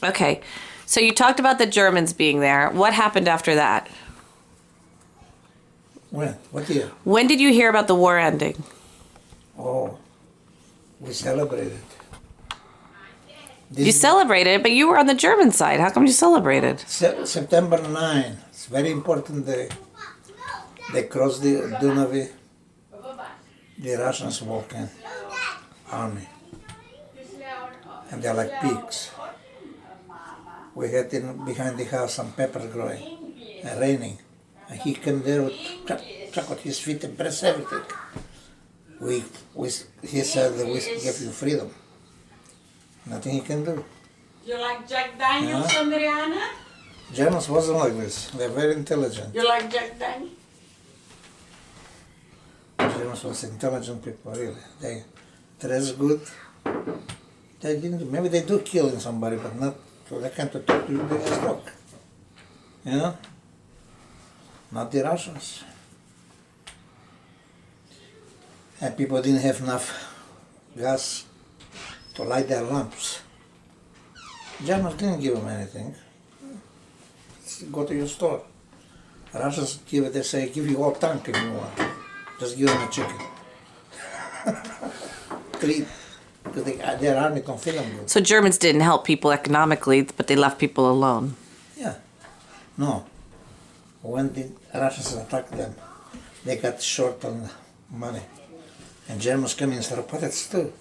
Okay. So you talked about the Germans being there. What happened after that? When? What year? When did you hear about the war ending? Oh, we celebrated. You celebrated, but you were on the German side. How come you celebrated? September 9. It's very important day. They crossed the Dunavi. The Russians walk in. Army. And they're like pigs. We had behind the house some pepper growing and raining. And he came there with chuck his feet and press everything. He said that we give you freedom. Nothing he can do. You like Jack Daniels, Andriana? Germans wasn't like this. They're very intelligent. You like Jack Daniels? Germans was intelligent people, really. They dress good. They didn't. Maybe they do killing somebody, but not. So they can't talk to you. They just talk. You know. Not the Russians. And people didn't have enough gas to light their lamps. Germans didn't give them anything. Go to your store. Russians give it. They say, give you all tank if you want. Just give them a chicken. Three. Because their army don't feed them good. So Germans didn't help people economically, but they left people alone. Yeah. No. When the Russians attacked them, they got short on money. And Germans came in Staropolets too.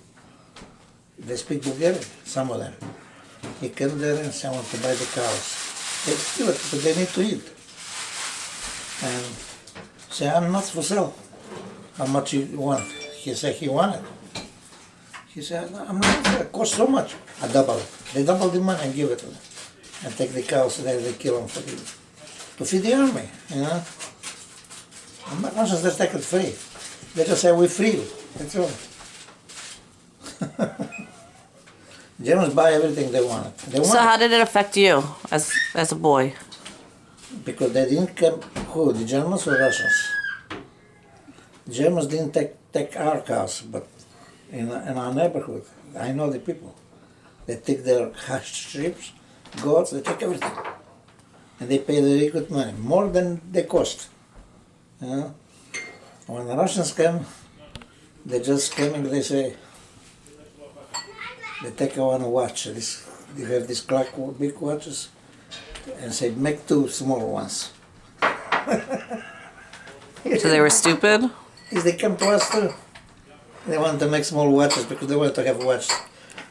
They speak Bulgarian, some of them. He came there and said, I want to buy the cows. They steal it, but they need to eat. And say, I'm not for sale. How much you want? He said he wanted. He said, no, I'm not for it. It costs so much. I double it. They double the money and give it to them. And take the cows and then they kill them to feed the army, you know. And Russians just take it free. They just say, we free you. That's all. Germans buy everything they wanted. So how did it affect you as a boy? Because they didn't come, who, the Germans or Russians? Germans didn't take our cows, but in our neighborhood, I know the people. They take their sheep, goats, they take everything. And they pay very good money, more than they cost. You know? When the Russians came, they just came and they say, they take one watch, they have these clock, big watches, and say, make two small ones. So they were stupid? Yes, they come to us too. They want to make small watches because they want to have a watch.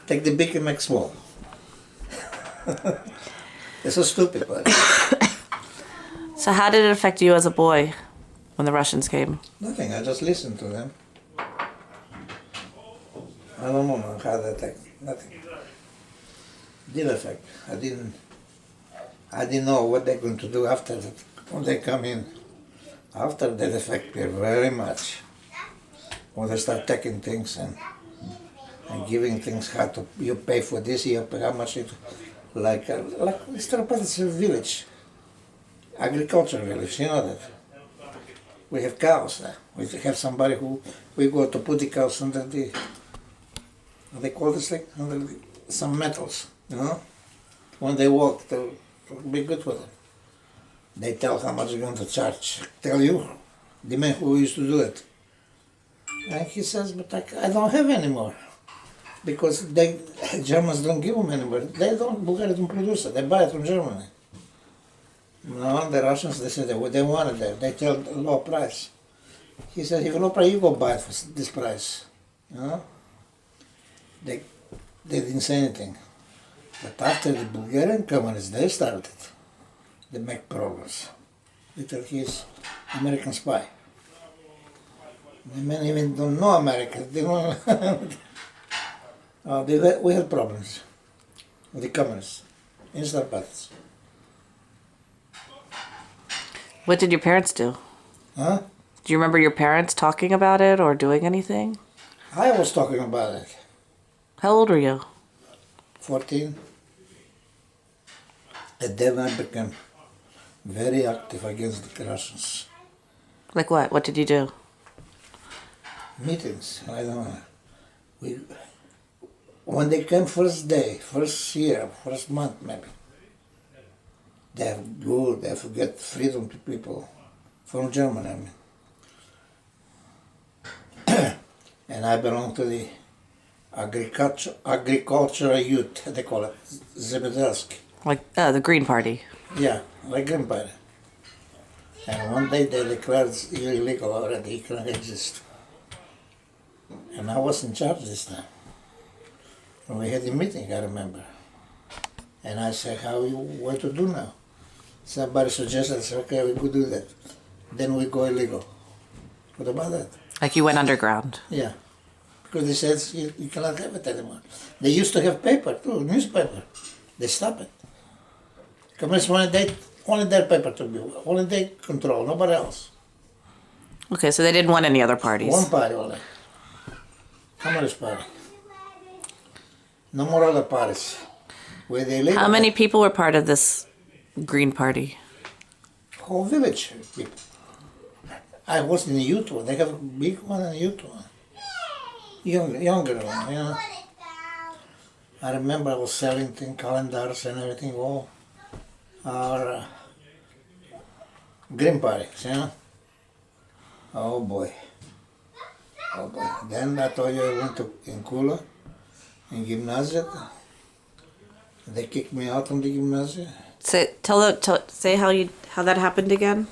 Take the big and make small. They're so stupid, but So how did it affect you as a boy when the Russians came? nothing. I just listened to them. I don't know how that affect. Nothing. Did affect. I didn't know what they're going to do after that when they come in. After that affect me very much. When they start taking things and giving things, how to you pay for this, you pay how much it, like it's a village, agriculture village. You know that. We have cows there. We have somebody who we go to put the cows under the. What they call this thing? Under some metals. You know, when they walk, they'll be good with them. They tell how much they're going to charge. Tell you, the man who used to do it. And he says, but I don't have any more. Because Germans don't give them anymore. Bulgaria don't produce it. They buy it from Germany. No, the Russians, they say they want it there. They tell a low price. He said, if low price, you go buy it for this price. You know? They didn't say anything. But after the Bulgarian communists, they started. They make progress. They tell he's American spy. The men even don't know America. They don't we had problems with the communists in Starpaths. What did your parents do? Huh? Do you remember your parents talking about it or doing anything? I was talking about it. How old were you? 14. And then I became very active against the Russians. Like what? What did you do? Meetings, I don't know. when they came first day, first year, first month maybe, they have good, they have get freedom to people from Germany, I mean. And I belong to the agricultural youth, they call it, Zebedelski. Like the Green Party. Yeah, like Green Party. And one day they declared it's illegal already, it can't exist. And I was in charge this time. And we had a meeting, I remember. And I said, what to do now? Somebody suggested, I said, okay, we could do that. Then we go illegal. What about that? Like you went underground. Yeah. Because they said you cannot have it anymore. They used to have paper too, newspaper. They stopped it. Communists wanted only their paper to be, only they control, nobody else. Okay, so they didn't want any other parties. One party only. Communist party. No more other parties. Where they live. How many people were part of this Green Party? Whole village people. I was in the youth one. They have a big one and a youth one. Younger one, you know. I remember I was selling calendars and everything, all our Green Parties, you know. Oh boy. Oh boy. Then I told you I went to in Kula, in gymnasium. They kicked me out from the gymnasium. Say how that happened again.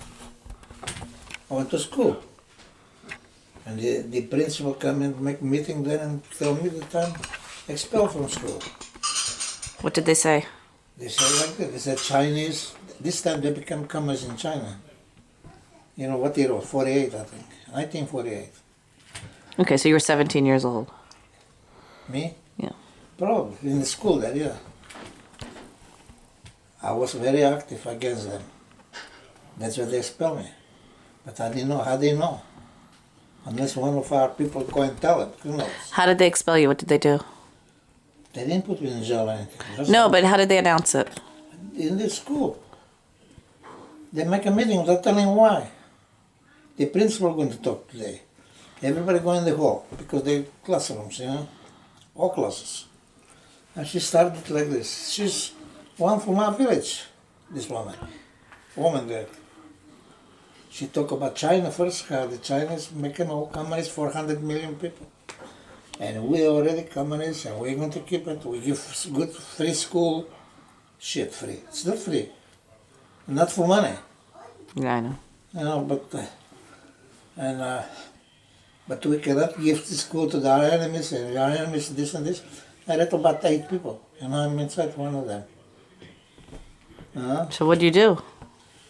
I went to school. And the principal come and make meeting there and tell me that I'm expelled from school. What did they say? They said like that. They said Chinese. This time they become communists in China. You know what year it was? 48, I think. 1948. Okay, so you were 17 years old. Me? Yeah. Probably. In the school there, yeah. I was very active against them. That's why they expelled me. But I didn't know. How they know? Unless one of our people go and tell it. Who knows? How did they expel you? What did they do? They didn't put me in jail or anything. Just No, but how did they announce it? in the school. They make a meeting without telling why. The principal going to talk today. Everybody go in the hall because they classrooms, you know, all classes. And she started like this. She's one from our village, this woman there. She talked about China first, how the Chinese making all communists, 400 million people. And we already communists and we're going to keep it. We give good free school. Shit, free. It's not free. Not for money. Yeah, I know. You know, but we cannot give the school to our enemies and our enemies this and this. I read about 8 people, and I'm inside one of them. So what do you do?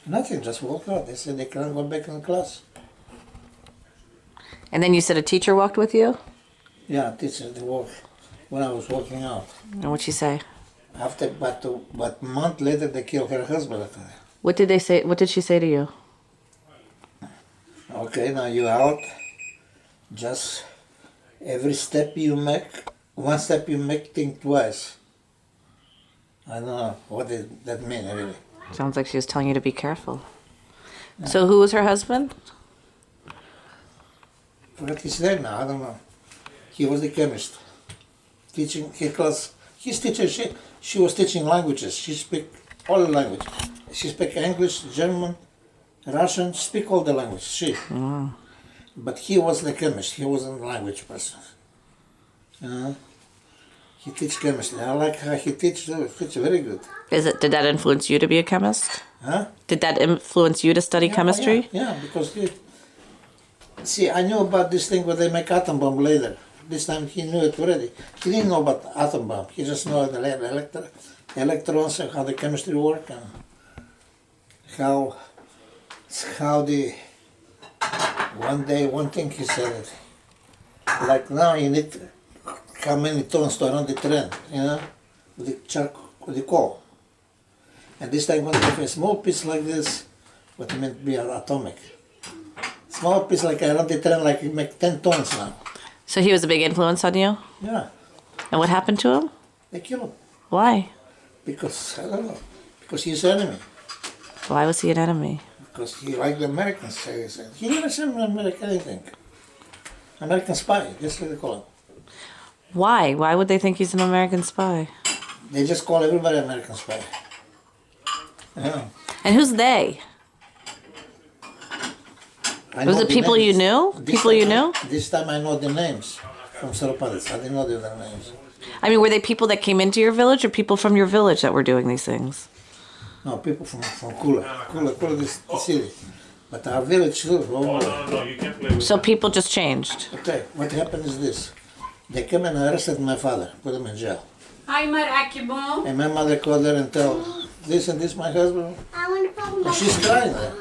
Nothing, just walk out. They said they can't go back in class. And then you said a teacher walked with you? Yeah, teacher, they walk when I was walking out. And what'd she say? After, but a month later, they killed her husband. After that. What did they say? What did she say to you? Okay, now you out. Just every step you make, one step you make, think twice. I don't know what did that mean really. Sounds like she was telling you to be careful. Yeah. So who was her husband? Forget his name now, I don't know. He was the chemist. Teaching his class. His teacher, she was teaching languages. She speak all the languages. She speak English, German, Russian, speak all the languages. She. Wow. But he was the chemist. He wasn't a language person. He teach chemistry. I like how he teach too. He teach very good. Did that influence you to be a chemist? Huh? Did that influence you to study chemistry? Yeah, because see, I knew about this thing where they make atom bomb later. This time he knew it already. He didn't know about atom bomb. He just knew the electrons and how the chemistry work and how the one thing he said it. Like now you need how many tons to run the train, you know, with the charcoal, with the coal. And this time when they have a small piece like this, what it meant to be atomic. Small piece like I run the train like you make 10 tons now. So he was a big influence on you? Yeah. And what happened to him? They kill him. Why? Because, I don't know, because he's an enemy. Why was he an enemy? Because he liked the Americans, he said. He never sent an American anything. American spy, that's what they call him. Why? Why would they think he's an American spy? They just call everybody American spy. Yeah. And who's they? I Was know it the people you names. knew? This People you time- knew? This time I know the names from Seropalis. I didn't know the other names. I mean, were they people that came into your village or people from your village that were doing these things? No, people from Kula. Kula is the city. But our village too. Oh, no, you can't play with So people just changed. Okay, what happened is this. They came and arrested my father, put him in jail. Ai, Mara, que bom. And my mother called her and tell this and this my husband. I want to put And she's crying there.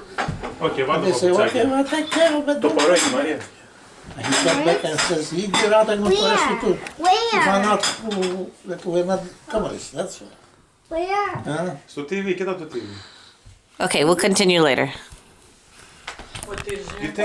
Ok, And vado they say, pra okay, well, take care of it. Tô parou aqui, Maria. And he came back and says, you get out and go to arrest you too. To find Where? out that we're not communists, that's why. Where? Huh? Sto TV, che dato TV? Okay, we'll continue later. Vou ter You take